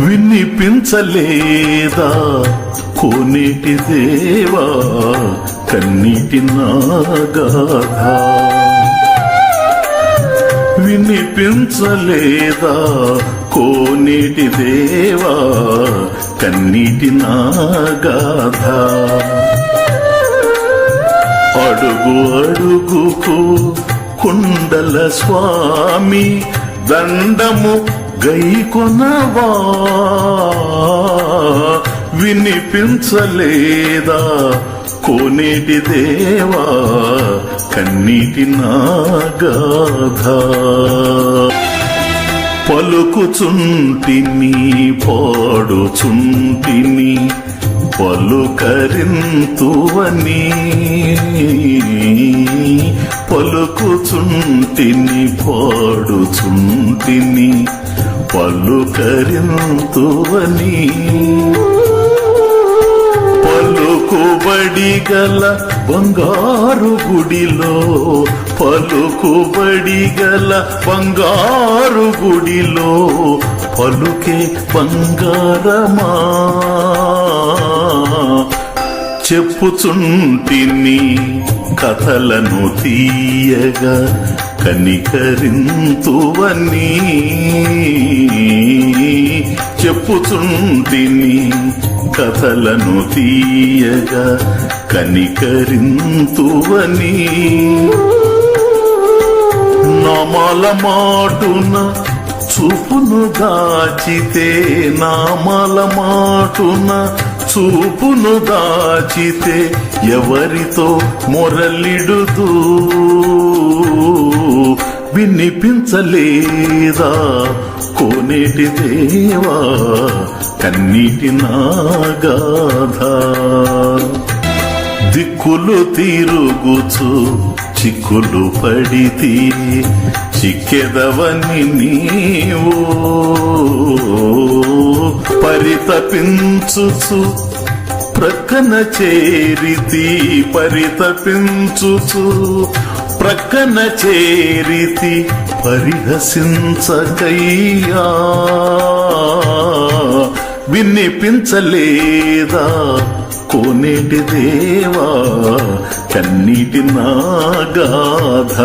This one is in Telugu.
వినిపించలేదా కోనేటి దేవా కన్నీటి నాగాధ? వినిపించలేదా కోనేటి దేవా కన్నీటి నాగాధ? అడుగు అడుగుకు కుండల స్వామి దండము గైకొనవా? వినిపించలేదా కోనేటి దేవా కన్నీటి నాగాధ? పలుకుచుంటిని పాడుచుంటిని పలుకరింతువని, పలుకుచుంటిని పాడుచుంటిని పలుకరింతువని. పలుకుబడి గల బంగారు గుడిలో, పలుకుబడి గల బంగారు గుడిలో పలుకే బంగారమా? చెప్పుచుంటిని కథలను తీయగా కనికరింతువని, చెప్పుచుంటిని కథలను తీయగా కనికరింతువని. నామాల మాటున చూపును దాచితే, నామాల మాటున చూపును దాచితే ఎవరితో మొరలిడుదు? వినిపించలేదా కోనేటి దేవా కన్నీటి నాగాధ? దిక్కులు తిరుగుచు చిక్కులు పడితే చిక్కెదవని నీవు పరితపించుచు ప్రక్కన చేరితి, పరితపించుచు ప్రక్కన చేరితి పరిహసించకయ్యా. వినిపించలేదా కోనేటి దేవా కన్నీటి నాగాధ?